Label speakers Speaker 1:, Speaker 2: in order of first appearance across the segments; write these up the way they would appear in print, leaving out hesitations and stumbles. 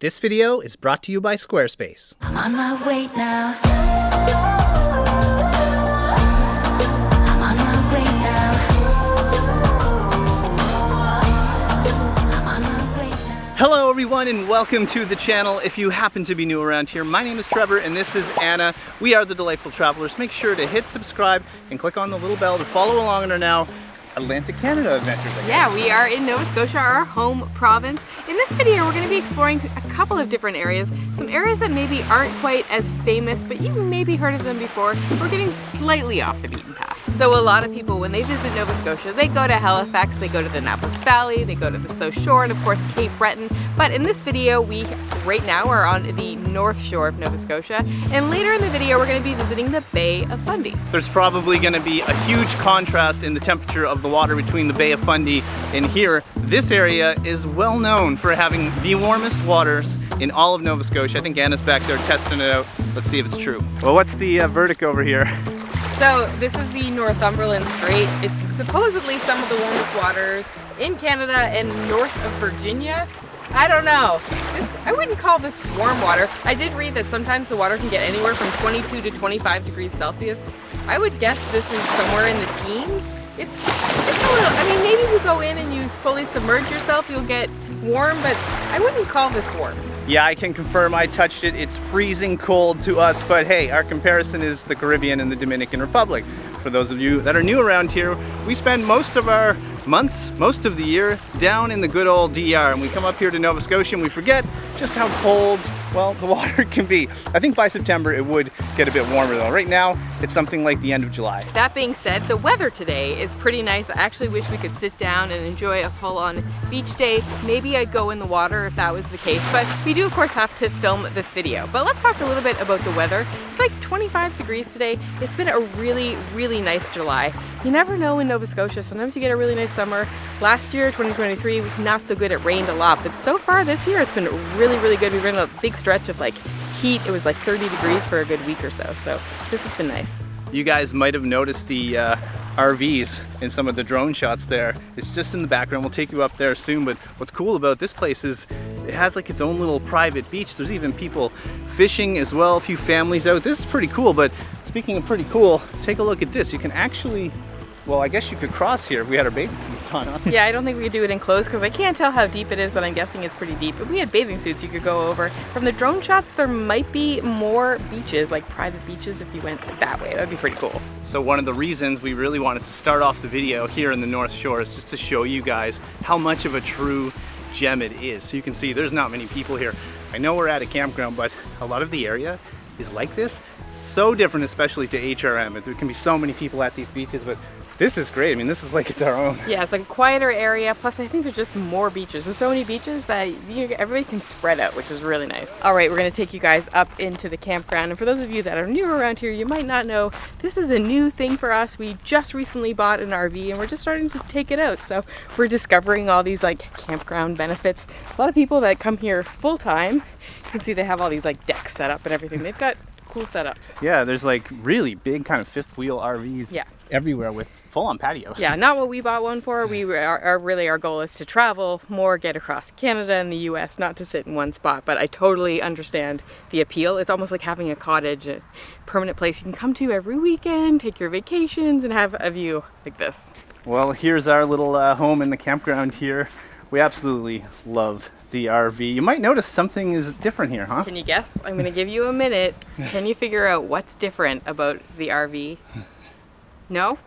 Speaker 1: This video is brought to you by Squarespace.
Speaker 2: I'm on my way now. I'm on my way now. I'm on my way now.
Speaker 1: Hello everyone and welcome to the channel. If you happen to be new around here, my name is Trevor and this is Anna. We are the Delightful Travelers. Make sure to hit subscribe and click on the little bell to follow along on our now Atlantic Canada adventures, I guess.
Speaker 3: Yeah, we are in Nova Scotia, our home province. In this video, we're going to be exploring a couple of different areas. Some areas that maybe aren't quite as famous, but you maybe heard of them before. We're getting slightly off the beaten path. So a lot of people, when they visit Nova Scotia, they go to Halifax, they go to the Annapolis Valley, they go to the South Shore, and of course Cape Breton. But in this video, we right now are on the North Shore of Nova Scotia, and later in the video, we're going to be visiting the Bay of Fundy.
Speaker 1: There's probably going to be a huge contrast in the temperature of the water between the Bay of Fundy and here. This area is well known for having the warmest waters in all of Nova Scotia. I think Anna's back there testing it out. Let's see if it's true. Well, what's the verdict over here?
Speaker 3: So this is the Northumberland Strait. It's supposedly some of the warmest waters in Canada and north of Virginia. I don't know. I wouldn't call this warm water. I did read that sometimes the water can get anywhere from 22 to 25 degrees Celsius. I would guess this is somewhere in the teens. It's a little, I mean, maybe if you go in and you fully submerge yourself, you'll get warm, but I wouldn't call this warm.
Speaker 1: Yeah, I can confirm I touched it. It's freezing cold to us, but hey, our comparison is the Caribbean and the Dominican Republic. For those of you that are new around here, we spend most of our months, most of the year, down in the good old DR, and we come up here to Nova Scotia and we forget just how cold, well, the water can be. I think by September it would get a bit warmer though. Right now, it's something like the end of July.
Speaker 3: That being said, the weather today is pretty nice. I actually wish we could sit down and enjoy a full-on beach day. Maybe I'd go in the water if that was the case, but we do of course have to film this video. But let's talk a little bit about the weather. It's like 25 degrees today. It's been a really, really nice July. You never know in Nova Scotia. Sometimes you get a really nice summer. Last year, 2023, not so good. It rained a lot, but so far this year it's been really, really good. We've been in a big stretch of like heat. It was like 30 degrees for a good week or so. So this has been nice.
Speaker 1: You guys might have noticed the RVs in some of the drone shots there. It's just in the background. We'll take you up there soon, but what's cool about this place is it has like its own little private beach. There's even people fishing as well, a few families out. This is pretty cool, but speaking of pretty cool, take a look at this. You can actually, well, I guess you could cross here if we had our bathing suits on. Huh?
Speaker 3: Yeah, I don't think we could do it enclosed because I can't tell how deep it is, but I'm guessing it's pretty deep. If we had bathing suits, you could go over. From the drone shots, there might be more beaches, like private beaches, if you went that way. That'd be pretty cool.
Speaker 1: So one of the reasons we really wanted to start off the video here in the North Shore is just to show you guys how much of a true gem it is. So you can see there's not many people here. I know we're at a campground, but a lot of the area is like this. So different, especially to HRM. There can be so many people at these beaches, but this is great. I mean, this is like it's our own.
Speaker 3: Yeah, it's like a quieter area. Plus, I think there's just more beaches. There's so many beaches that everybody can spread out, which is really nice. All right, we're gonna take you guys up into the campground. And for those of you that are new around here, you might not know, this is a new thing for us. We just recently bought an RV and we're just starting to take it out. So we're discovering all these like campground benefits. A lot of people that come here full time, you can see they have all these like decks set up and everything. They've got cool setups.
Speaker 1: Yeah, there's like really big kind of fifth wheel RVs everywhere with full-on patios.
Speaker 3: Yeah, not what we bought one for. Our goal is to travel more, get across Canada and the US, not to sit in one spot, but I totally understand the appeal. It's almost like having a cottage, a permanent place you can come to every weekend, take your vacations and have a view like this.
Speaker 1: Well, here's our little home in the campground here. We absolutely love the RV. You might notice something is different here, huh?
Speaker 3: Can you guess? I'm gonna give you a minute. Can you figure out what's different about the RV? No?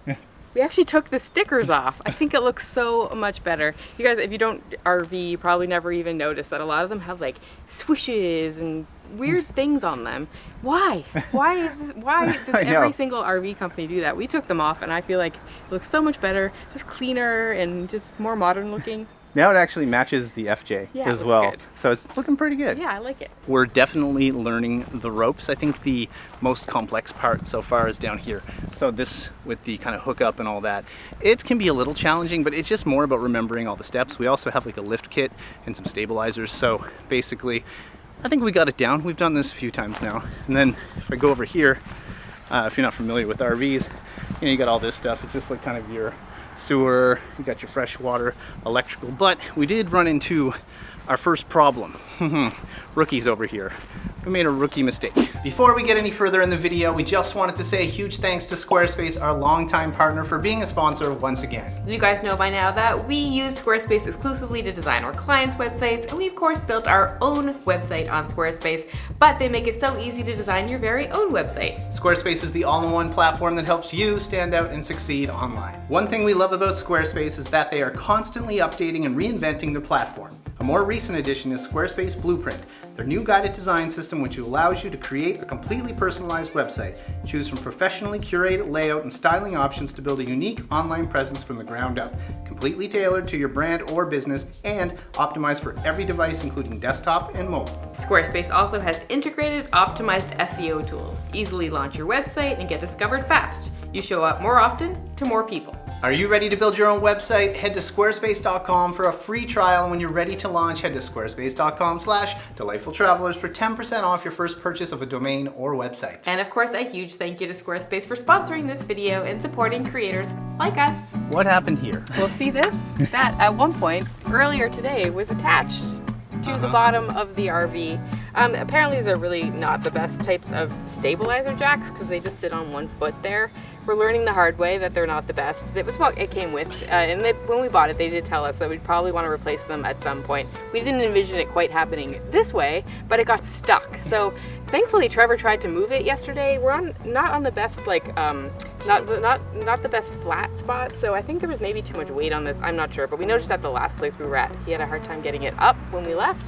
Speaker 3: We actually took the stickers off. I think it looks so much better. You guys, if you don't RV, you probably never even noticed that a lot of them have like swooshes and weird things on them. Why? Why does every single RV company do that? We took them off and I feel like it looks so much better, just cleaner and just more modern looking.
Speaker 1: Now it actually matches the FJ as well. Good. So it's looking pretty good.
Speaker 3: Yeah, I like it.
Speaker 1: We're definitely learning the ropes. I think the most complex part so far is down here. So this with the kind of hookup and all that, it can be a little challenging, but it's just more about remembering all the steps. We also have like a lift kit and some stabilizers. So basically, I think we got it down. We've done this a few times now. And then if I go over here, if you're not familiar with RVs, you got all this stuff. It's just like kind of your sewer, you got your fresh water, electrical, but we did run into Our first problem. Rookies over here. We made a rookie mistake. Before we get any further in the video, we just wanted to say a huge thanks to Squarespace, our longtime partner, for being a sponsor once again.
Speaker 3: You guys know by now that we use Squarespace exclusively to design our clients' websites, and we of course built our own website on Squarespace, but they make it so easy to design your very own website.
Speaker 1: Squarespace is the all-in-one platform that helps you stand out and succeed online. One thing we love about Squarespace is that they are constantly updating and reinventing their platform. A more recent addition is Squarespace Blueprint, their new guided design system which allows you to create a completely personalized website. Choose from professionally curated layout and styling options to build a unique online presence from the ground up, completely tailored to your brand or business and optimized for every device including desktop and mobile.
Speaker 3: Squarespace also has integrated, optimized SEO tools. Easily launch your website and get discovered fast. You show up more often to more people.
Speaker 1: Are you ready to build your own website? Head to squarespace.com for a free trial, and when you're ready to launch, head to squarespace.com/delightfultravelers for 10% off your first purchase of a domain or website.
Speaker 3: And of course, a huge thank you to Squarespace for sponsoring this video and supporting creators like us.
Speaker 1: What happened here?
Speaker 3: Well, see this? That at one point earlier today was attached to the bottom of the RV. Apparently these are really not the best types of stabilizer jacks because they just sit on one foot there. We're learning the hard way that they're not the best. That was what it came with, and when we bought it, they did tell us that we'd probably want to replace them at some point. We didn't envision it quite happening this way, but it got stuck. So thankfully, Trevor tried to move it yesterday. We're not on the best not the best flat spot. So I think there was maybe too much weight on this. I'm not sure, but we noticed at the last place we were at, he had a hard time getting it up when we left.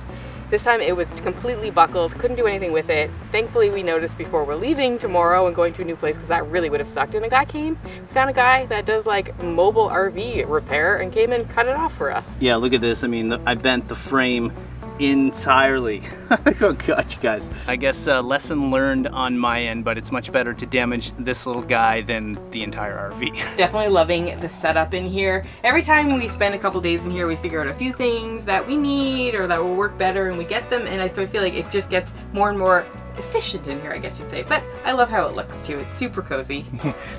Speaker 3: This time it was completely buckled, couldn't do anything with it. Thankfully we noticed before we're leaving tomorrow and going to a new place because that really would have sucked. And a guy came, found a guy that does like mobile RV repair and came and cut it off for us.
Speaker 1: Yeah, look at this. I mean, I bent the frame entirely. Oh gosh, guys. I guess lesson learned on my end, but it's much better to damage this little guy than the entire RV.
Speaker 3: Definitely loving the setup in here. Every time we spend a couple days in here, we figure out a few things that we need or that will work better, and we get them, and so I feel like it just gets more and more efficient in here, I guess you'd say. But I love how it looks too. It's super cozy.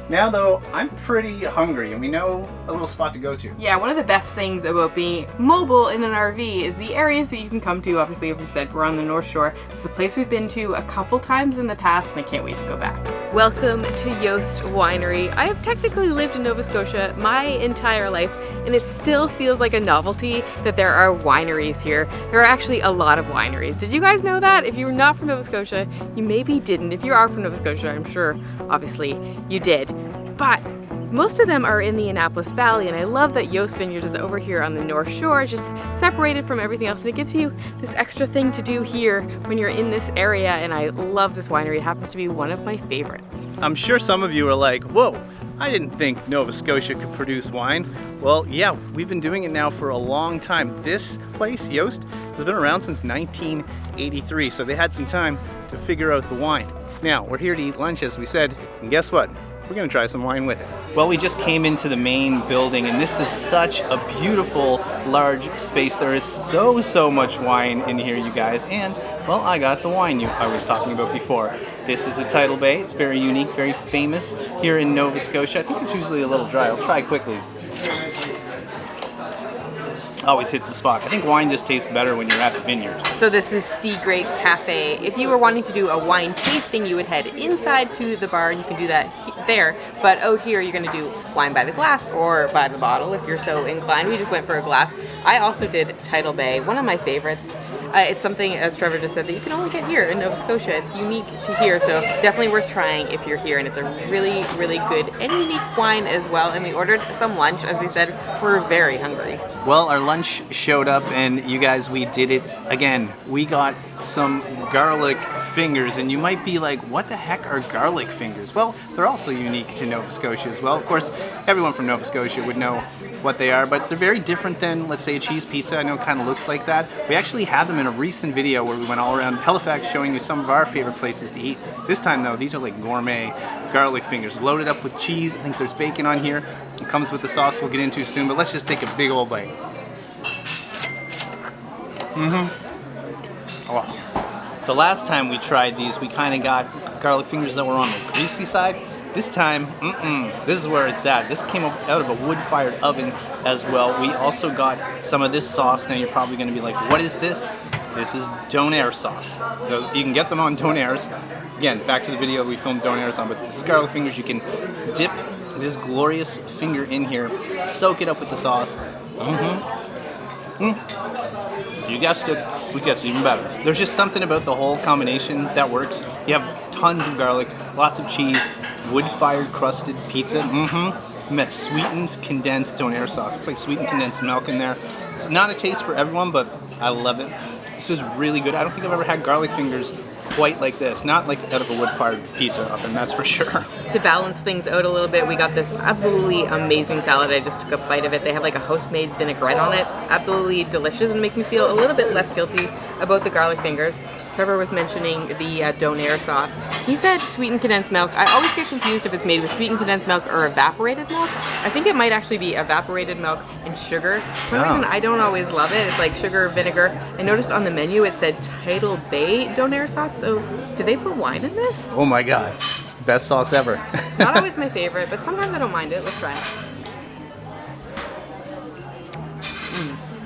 Speaker 1: Now though, I'm pretty hungry and we know a little spot to go to.
Speaker 3: Yeah, one of the best things about being mobile in an RV is the areas that you can come to. Obviously, as we said, we're on the North Shore. It's a place we've been to a couple times in the past and I can't wait to go back. Welcome to Jost Winery. I have technically lived in Nova Scotia my entire life, and it still feels like a novelty that there are wineries here. There are actually a lot of wineries. Did you guys know that? If you're not from Nova Scotia, you maybe didn't. If you are from Nova Scotia, I'm sure, obviously, you did. But most of them are in the Annapolis Valley, and I love that Jost Vineyard is over here on the North Shore, just separated from everything else, and it gives you this extra thing to do here when you're in this area, and I love this winery. It happens to be one of my favorites.
Speaker 1: I'm sure some of you are like, whoa, I didn't think Nova Scotia could produce wine. Well, yeah, we've been doing it now for a long time. This place, Jost, has been around since 1983, so they had some time to figure out the wine. Now, we're here to eat lunch, as we said, and guess what? We're gonna try some wine with it. Well, we just came into the main building, and this is such a beautiful, large space. There is so much wine in here, you guys, and, well, I got the wine I was talking about before. This is a Tidal Bay. It's very unique, very famous here in Nova Scotia. I think it's usually a little dry. I'll try quickly. Always hits the spot. I think wine just tastes better when you're at the vineyard.
Speaker 3: So this is Sea Grape Cafe. If you were wanting to do a wine tasting, you would head inside to the bar, and you can do that there. But out here, you're gonna do wine by the glass or by the bottle if you're so inclined. We just went for a glass. I also did Tidal Bay, one of my favorites. It's something, as Trevor just said, that you can only get here in Nova Scotia. It's unique to here, so definitely worth trying if you're here. And it's a really good and unique wine as well. And we ordered some lunch, as we said, we're very hungry.
Speaker 1: Well, our lunch showed up, and you guys, we did it again. We got some garlic fingers, and you might be like, what the heck are garlic fingers? Well, they're also unique to Nova Scotia as well. Of course, everyone from Nova Scotia would know what they are, but they're very different than, let's say, a cheese pizza. I know it kind of looks like that. We actually had them in a recent video where we went all around Halifax showing you some of our favorite places to eat. This time though, these are like gourmet garlic fingers loaded up with cheese. I think there's bacon on here. It comes with the sauce we'll get into soon, but let's just take a big old bite. Oh. The last time we tried these, we kind of got garlic fingers that were on the greasy side. This time, this is where it's at. This came out of a wood-fired oven. as well. We also got some of this sauce. Now you're probably going to be like, what is this? This is donair sauce. So you can get them on donairs. Again, back to the video we filmed donairs on, but this is garlic fingers. You can dip this glorious finger in here, soak it up with the sauce. You guessed it, it gets even better. There's just something about the whole combination that works. You have tons of garlic, lots of cheese, wood-fired crusted pizza. And that sweetened condensed donair sauce. It's like sweetened condensed milk in there. It's not a taste for everyone, but I love it. This is really good. I don't think I've ever had garlic fingers quite like this. Not like out of a wood-fired pizza oven, that's for sure.
Speaker 3: To balance things out a little bit, we got this absolutely amazing salad. I just took a bite of it. They have like a house-made vinaigrette on it. Absolutely delicious and makes me feel a little bit less guilty about the garlic fingers. Trevor was mentioning the donair sauce. He said sweetened condensed milk. I always get confused if it's made with sweetened condensed milk or evaporated milk. I think it might actually be evaporated milk and sugar. For some reason, I don't always love it. It's like sugar, vinegar. I noticed on the menu it said Tidal Bay donair sauce. So do they put wine in this?
Speaker 1: Oh my god, it's the best sauce ever.
Speaker 3: Not always my favorite, but sometimes I don't mind it. Let's try it.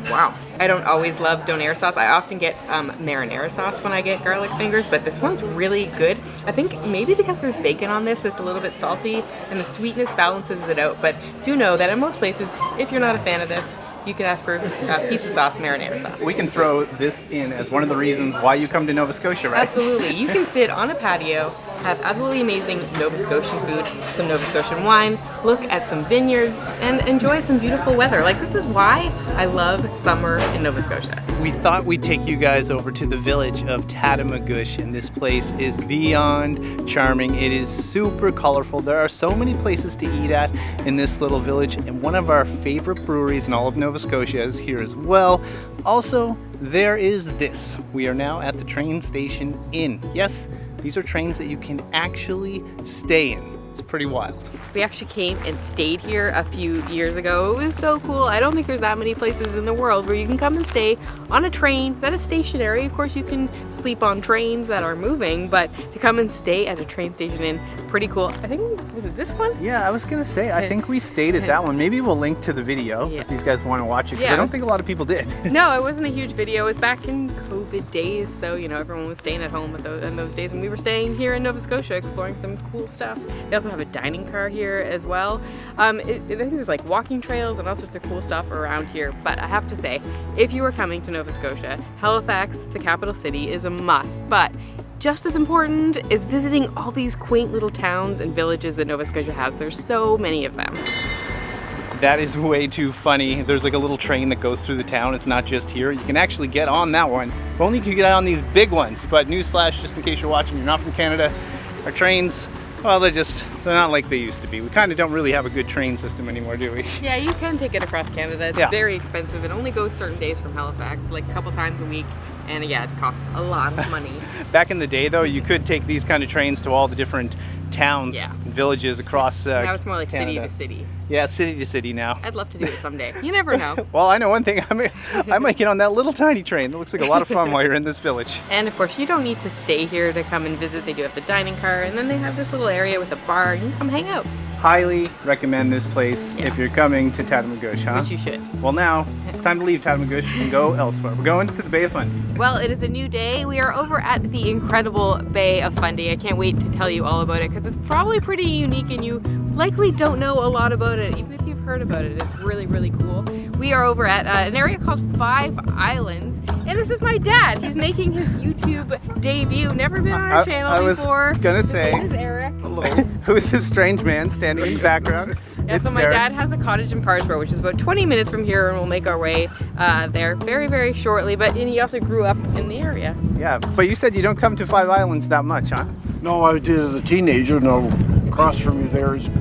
Speaker 3: Wow. I don't always love donair sauce. I often get marinara sauce when I get garlic fingers, but this one's really good. I think maybe because there's bacon on this, it's a little bit salty, and the sweetness balances it out. But do know that in most places, if you're not a fan of this, you can ask for pizza sauce, marinara sauce.
Speaker 1: We can throw this in as one of the reasons why you come to Nova Scotia, right?
Speaker 3: Absolutely. You can sit on a patio, have absolutely amazing Nova Scotian food, some Nova Scotian wine, look at some vineyards, and enjoy some beautiful weather. Like, this is why I love summer in Nova Scotia.
Speaker 1: We thought we'd take you guys over to the village of Tatamagouche, and this place is beyond charming. It is super colorful. There are so many places to eat at in this little village, and one of our favorite breweries in all of Nova Scotia is here as well. Also, there is this. We are now at the train station inn. Yes, these are trains that you can actually stay in. It's pretty wild.
Speaker 3: We actually came and stayed here a few years ago. It was so cool. I don't think there's that many places in the world where you can come and stay on a train that is stationary. Of course, you can sleep on trains that are moving, but to come and stay at a train station inn, pretty cool. I think, was it this one?
Speaker 1: Yeah, I was gonna say, I think we stayed at that one. Maybe we'll link to the video if these guys want to watch it, because I don't think a lot of people did.
Speaker 3: No, it wasn't a huge video. It was back in COVID days, so you know, everyone was staying at home in those days, and we were staying here in Nova Scotia exploring some cool stuff. They also have a dining car here as well. I think there's like walking trails and all sorts of cool stuff around here, but I have to say, if you are coming to Nova Scotia, Halifax, the capital city, is a must, but just as important is visiting all these quaint little towns and villages that Nova Scotia has. There's so many of them.
Speaker 1: That is way too funny. There's like a little train that goes through the town. It's not just here. You can actually get on that one. If only you could get on these big ones. But newsflash, just in case you're watching, you're not from Canada. Our trains, well, they're not like they used to be. We kind of don't really have a good train system anymore, do we?
Speaker 3: Yeah, you can take it across Canada. It's very expensive. It only goes certain days from Halifax, like a couple times a week. And yeah, it costs a lot of money.
Speaker 1: Back in the day, though, you could take these kind of trains to all the different towns and villages across
Speaker 3: now it's more like
Speaker 1: Canada.
Speaker 3: city to city.
Speaker 1: Yeah, city to city now.
Speaker 3: I'd love to do it someday. You never know.
Speaker 1: Well, I know one thing. I might get on that little tiny train. That looks like a lot of fun while you're in this village.
Speaker 3: And of course, you don't need to stay here to come and visit. They do have the dining car, and then they have this little area with a bar. You can come hang out.
Speaker 1: Highly recommend this place if you're coming to Tatamagouche, huh?
Speaker 3: Which you should.
Speaker 1: Well, now it's time to leave Tatamagouche and go elsewhere. We're going to the Bay of Fundy.
Speaker 3: Well, it is a new day. We are over at the incredible Bay of Fundy. I can't wait to tell you all about it because it's probably pretty unique and you likely don't know a lot about it, even if you've heard about it. It's really, really cool. We are over at an area called Five Islands, and this is my dad. He's making his YouTube debut. Never been on our channel before.
Speaker 1: I was gonna say,
Speaker 3: this is Eric.
Speaker 1: Hello. Who is this strange man standing in the background?
Speaker 3: Yeah, so my dad has a cottage in Parrsboro, which is about 20 minutes from here, and we'll make our way there very, very shortly. But he also grew up in the area.
Speaker 1: Yeah, but you said you don't come to Five Islands that much, huh?
Speaker 4: No, I did as a teenager. No, across from you there is a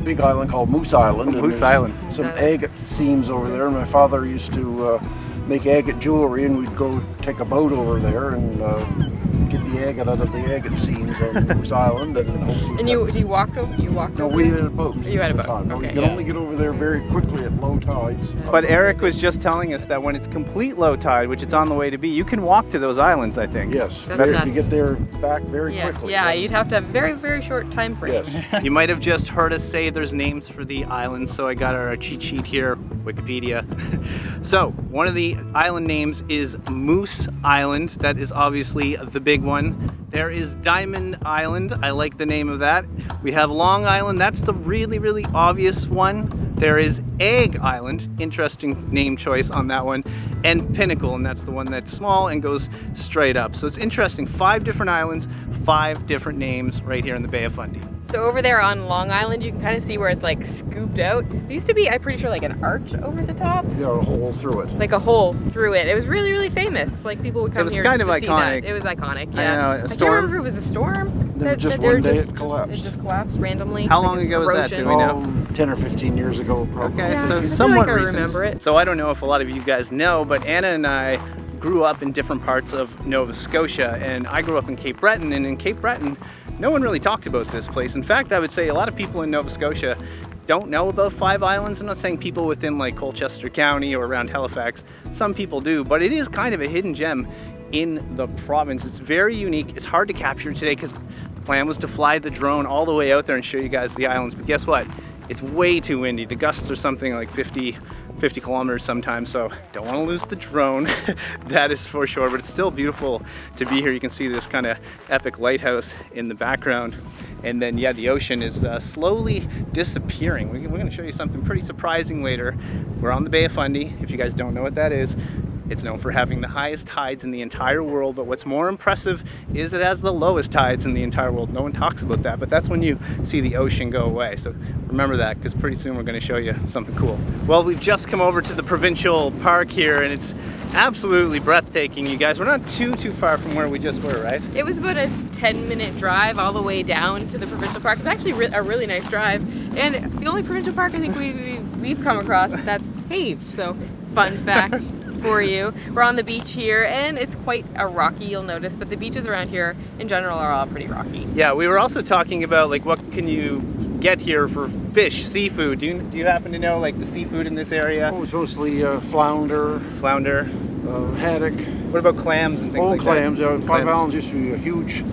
Speaker 4: big island called Moose Island. And
Speaker 1: Moose Island.
Speaker 4: Some agate seams over there. My father used to make agate jewelry, and we'd go take a boat over there and get the agate out of the agate seams on Moose Island. And
Speaker 3: And you walked over? You walked
Speaker 4: no,
Speaker 3: over?
Speaker 4: we had a boat.
Speaker 3: You had a
Speaker 4: at the
Speaker 3: boat,
Speaker 4: time. No,
Speaker 3: okay.
Speaker 4: you can only get over there very quickly at low tides.
Speaker 1: But Eric was just telling us that when it's complete low tide, which it's on the way to be, you can walk to those islands, I think.
Speaker 4: Yes,
Speaker 3: That's
Speaker 4: if you
Speaker 3: nuts.
Speaker 4: get there back very
Speaker 3: Yeah,
Speaker 4: quickly.
Speaker 3: yeah, you'd have to have very, very short time frame.
Speaker 4: Yes.
Speaker 1: You might have just heard us say there's names for the islands, so I got our cheat sheet here, Wikipedia. So, one of the island names is Moose Island. That is obviously the big one. There is Diamond Island. I like the name of that. We have Long Island. That's the really, really obvious one. There is Egg Island. Interesting name choice on that one. And Pinnacle, and that's the one that's small and goes straight up. So it's interesting. 5 different islands, 5 different names right here in the Bay of Fundy.
Speaker 3: So over there on Long Island, you can kind of see where it's like scooped out. There used to be, I'm pretty sure, like an arch over the top.
Speaker 4: Yeah, a hole through it.
Speaker 3: Like a hole through it. It was really, really famous. Like people would come
Speaker 1: was
Speaker 3: here
Speaker 1: kind
Speaker 3: just
Speaker 1: of
Speaker 3: to see
Speaker 1: iconic.
Speaker 3: that. It was iconic,
Speaker 1: I
Speaker 3: yeah.
Speaker 1: know, a
Speaker 3: I can't
Speaker 1: storm?
Speaker 3: remember if it was a storm.
Speaker 4: Then just
Speaker 3: they were
Speaker 4: one day it collapsed.
Speaker 3: It just collapsed randomly.
Speaker 1: How
Speaker 3: like
Speaker 1: long
Speaker 3: it's
Speaker 1: ago was that?
Speaker 3: erosion.
Speaker 1: Do we know?
Speaker 4: 10 or 15 years ago, probably.
Speaker 1: Okay,
Speaker 3: Yeah,
Speaker 1: so
Speaker 3: I feel
Speaker 1: somewhat
Speaker 3: like I
Speaker 1: recent.
Speaker 3: remember it.
Speaker 1: So I don't know if a lot of you guys know, but Anna and I grew up in different parts of Nova Scotia, and I grew up in Cape Breton, and in Cape Breton, no one really talked about this place. In fact, I would say a lot of people in Nova Scotia don't know about Five Islands. I'm not saying people within like Colchester County or around Halifax. Some people do, but it is kind of a hidden gem in the province. It's very unique. It's hard to capture today because the plan was to fly the drone all the way out there and show you guys the islands. But guess what? It's way too windy. The gusts are something like 50 kilometers sometimes, so don't want to lose the drone. That is for sure, but it's still beautiful to be here. You can see this kind of epic lighthouse in the background, and then yeah, the ocean is slowly disappearing. We're going to show you something pretty surprising later. We're on the Bay of Fundy. If you guys don't know what that is, it's known for having the highest tides in the entire world, but what's more impressive is it has the lowest tides in the entire world. No one talks about that, but that's when you see the ocean go away. So remember that, because pretty soon we're going to show you something cool. Well, we've just come over to the provincial park here, and it's absolutely breathtaking, you guys. We're not too far from where we just were, right?
Speaker 3: It was about a 10-minute drive all the way down to the provincial park. It's actually a really nice drive, and the only provincial park I think we've come across that's paved. So, fun fact for you. We're on the beach here, and it's quite a rocky, you'll notice, but the beaches around here in general are all pretty rocky.
Speaker 1: Yeah, we were also talking about like what can you get here for fish, seafood. Do you happen to know like the seafood in this area?
Speaker 4: Oh, it's mostly flounder, haddock.
Speaker 1: What about clams and things like
Speaker 4: clams.
Speaker 1: that?
Speaker 4: Five Islands used to be a huge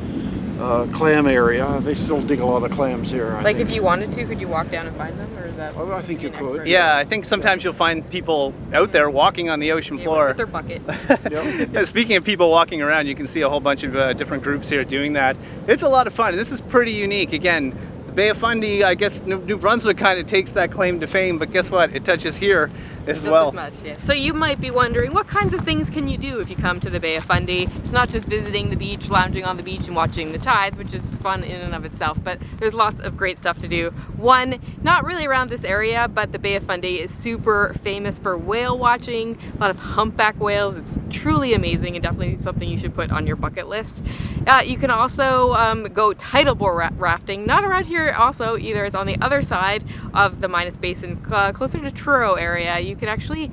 Speaker 4: clam area. They still dig a lot of clams here. I
Speaker 3: Like
Speaker 4: think.
Speaker 3: if you wanted to, could you walk down and find them, or is that?
Speaker 4: Oh, I think you
Speaker 3: an
Speaker 4: could.
Speaker 3: expert?
Speaker 1: Yeah, I think sometimes you'll find people out there walking on the ocean
Speaker 3: Yeah,
Speaker 1: floor.
Speaker 3: with their bucket.
Speaker 4: Yeah.
Speaker 1: Yeah, speaking of people walking around, you can see a whole bunch of different groups here doing that. It's a lot of fun, and this is pretty unique. Again, the Bay of Fundy, I guess New Brunswick kind of takes that claim to fame, but guess what? It touches here as
Speaker 3: Just
Speaker 1: well.
Speaker 3: as much, yes. So you might be wondering, what kinds of things can you do if you come to the Bay of Fundy? It's not just visiting the beach, lounging on the beach and watching the tides, which is fun in and of itself, but there's lots of great stuff to do. One, not really around this area, but the Bay of Fundy is super famous for whale watching, a lot of humpback whales. It's truly amazing and definitely something you should put on your bucket list. You can also go tidal bore rafting, not around here also either. It's on the other side of the Minas Basin, closer to Truro area. You can actually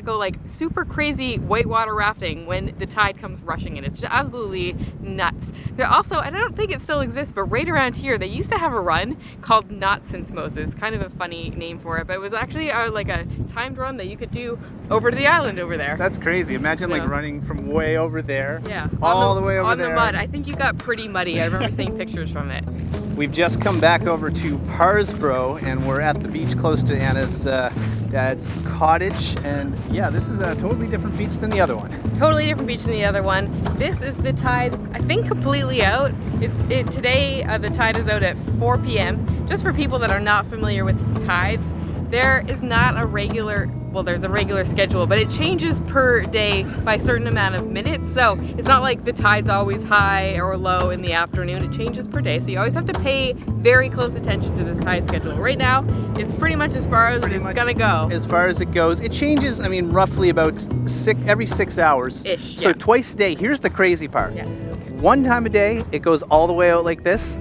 Speaker 3: go like super crazy whitewater rafting when the tide comes rushing in. It's just absolutely nuts. There also, I don't think it still exists, but right around here, they used to have a run called Not Since Moses. Kind of a funny name for it, but it was actually like a timed run that you could do over to the island over there.
Speaker 1: That's crazy. Imagine like
Speaker 3: Yeah.
Speaker 1: running from way over there,
Speaker 3: Yeah,
Speaker 1: all the way over
Speaker 3: on
Speaker 1: there.
Speaker 3: the mud. I think you got pretty muddy. I remember seeing pictures from it.
Speaker 1: We've just come back over to Parrsboro, and we're at the beach close to Anna's dad's cottage. And yeah, this is a totally different beach than the other one.
Speaker 3: Totally different beach than the other one. This is the tide, I think, completely out. Today, the tide is out at 4 p.m. Just for people that are not familiar with tides, there is not a regular, well, there's a regular schedule, but it changes per day by a certain amount of minutes. So it's not like the tide's always high or low in the afternoon. It changes per day. So you always have to pay very close attention to this tide schedule. Right now, it's pretty much as far as it's gonna go.
Speaker 1: As far as it goes, it changes. I mean, roughly about every 6 hours.
Speaker 3: Ish,
Speaker 1: So
Speaker 3: yeah.
Speaker 1: twice a day. Here's the crazy part.
Speaker 3: Yeah.
Speaker 1: One time a day, it goes all the way out like this.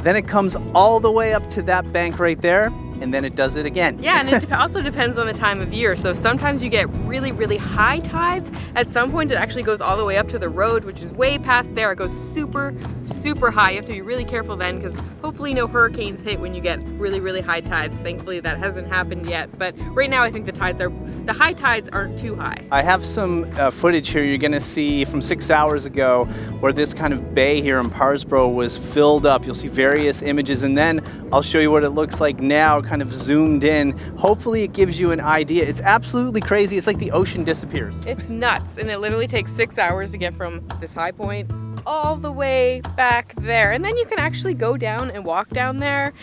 Speaker 1: Then it comes all the way up to that bank right there. and then it does it again.
Speaker 3: Yeah, and it also depends on the time of year. So sometimes you get really, really high tides. At some point it actually goes all the way up to the road, which is way past there. It goes super, super high. You have to be really careful then, because hopefully no hurricanes hit when you get really, really high tides. Thankfully that hasn't happened yet. But right now I think the high tides aren't too high.
Speaker 1: I have some footage here you're gonna see from 6 hours ago where this kind of bay here in Parrsboro was filled up. You'll see various images, and then I'll show you what it looks like now, kind of zoomed in. Hopefully it gives you an idea. It's absolutely crazy. It's like the ocean disappears.
Speaker 3: It's nuts, and it literally takes 6 hours to get from this high point all the way back there. And then you can actually go down and walk down there.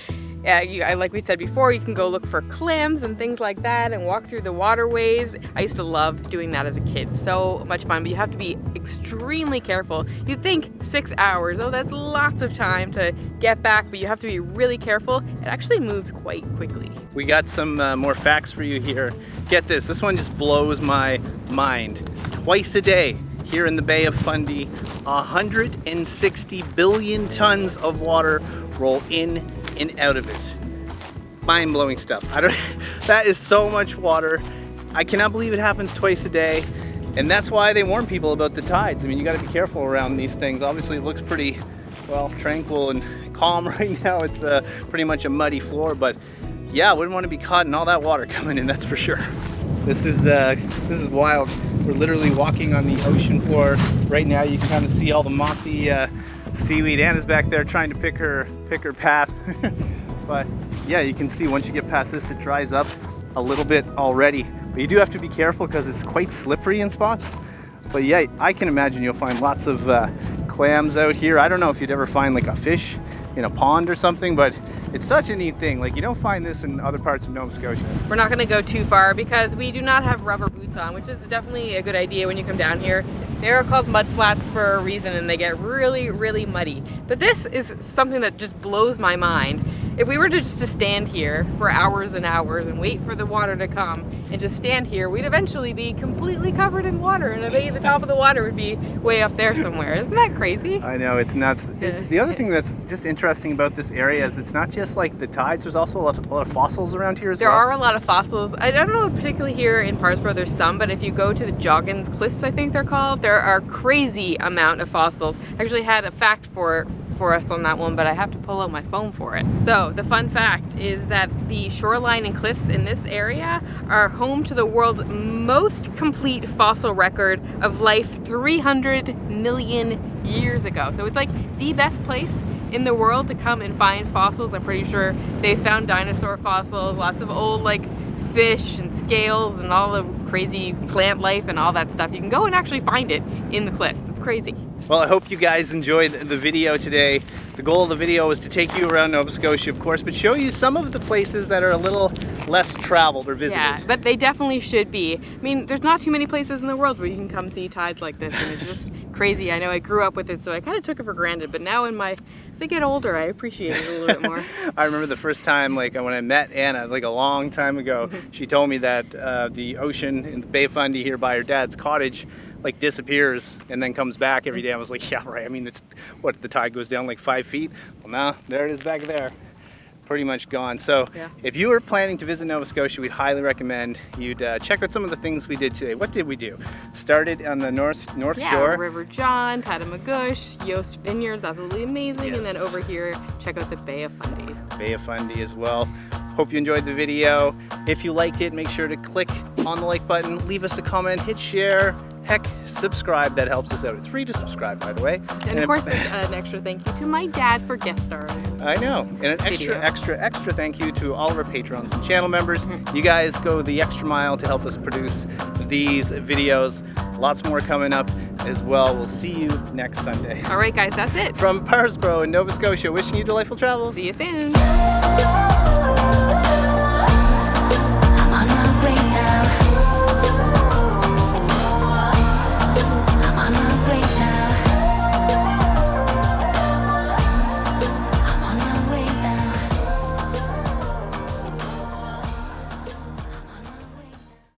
Speaker 3: Yeah, like we said before, you can go look for clams and things like that and walk through the waterways. I used to love doing that as a kid. So much fun, but you have to be extremely careful. You'd think 6 hours, oh, that's lots of time to get back, but you have to be really careful. It actually moves quite quickly.
Speaker 1: We got some more facts for you here. Get this one just blows my mind. Twice a day here in the Bay of Fundy, 160 billion tons of water roll in and out of it. Mind-blowing stuff. That is so much water. I cannot believe it happens twice a day, and that's why they warn people about the tides. I mean, you got to be careful around these things. Obviously it looks pretty, well, tranquil and calm right now. It's pretty much a muddy floor, but yeah, I wouldn't want to be caught in all that water coming in, that's for sure. This is wild. We're literally walking on the ocean floor right now. You can kind of see all the mossy seaweed. Anna's back there trying to pick her path. But yeah, you can see once you get past this, it dries up a little bit already. But you do have to be careful because it's quite slippery in spots. But yeah, I can imagine you'll find lots of clams out here. I don't know if you'd ever find like a fish in a pond or something, but it's such a neat thing. Like, you don't find this in other parts of Nova Scotia.
Speaker 3: We're not gonna go too far because we do not have rubber boots on, which is definitely a good idea when you come down here. They are called mud flats for a reason, and they get really, really muddy. But this is something that just blows my mind. If we were just to stand here for hours and hours and wait for the water to come and just stand here, we'd eventually be completely covered in water, and maybe the top of the water would be way up there somewhere. Isn't that crazy?
Speaker 1: I know, it's nuts. The other thing that's just interesting about this area is it's not just like the tides, there's also a lot of fossils around here as well.
Speaker 3: There are a lot of fossils. I don't know particularly here in Parrsboro there's some, but if you go to the Joggins Cliffs, I think they're called, there are crazy amount of fossils. I actually had a fact for us on that one, but I have to pull out my phone for it. So the fun fact is that the shoreline and cliffs in this area are home to the world's most complete fossil record of life 300 million years ago. So it's like the best place in the world to come and find fossils. I'm pretty sure they found dinosaur fossils, lots of old like fish and scales and all the crazy plant life and all that stuff. You can go and actually find it in the cliffs. It's crazy.
Speaker 1: Well, I hope you guys enjoyed the video today. The goal of the video was to take you around Nova Scotia, of course, but show you some of the places that are a little less traveled or visited.
Speaker 3: Yeah, but they definitely should be. I mean, there's not too many places in the world where you can come see tides like this, and it's just crazy. I know I grew up with it, so I kind of took it for granted, but now as I get older, I appreciate it a little bit more.
Speaker 1: I remember the first time, like when I met Anna, like a long time ago, she told me that the ocean in the Bay of Fundy here by her dad's cottage like disappears and then comes back every day. I was like, yeah, right. I mean, it's what, the tide goes down like 5 feet. Well, now there it is back there, pretty much gone. So yeah, if you were planning to visit Nova Scotia, we'd highly recommend you'd check out some of the things we did today. What did we do? Started on the north shore.
Speaker 3: River John, Tatamagouche, Jost Vineyard, absolutely amazing.
Speaker 1: Yes.
Speaker 3: And then over here, check out the Bay of Fundy.
Speaker 1: Bay of Fundy as well. Hope you enjoyed the video. If you liked it, make sure to click on the like button, leave us a comment, hit share. Heck, subscribe, that helps us out. It's free to subscribe, by the way.
Speaker 3: And of course, an extra thank you to my dad for guest starring.
Speaker 1: I know. And an extra thank you to all of our patrons and channel members. You guys go the extra mile to help us produce these videos. Lots more coming up as well. We'll see you next Sunday.
Speaker 3: All right, guys, that's it.
Speaker 1: From Parrsboro in Nova Scotia, wishing you delightful travels.
Speaker 3: See you soon.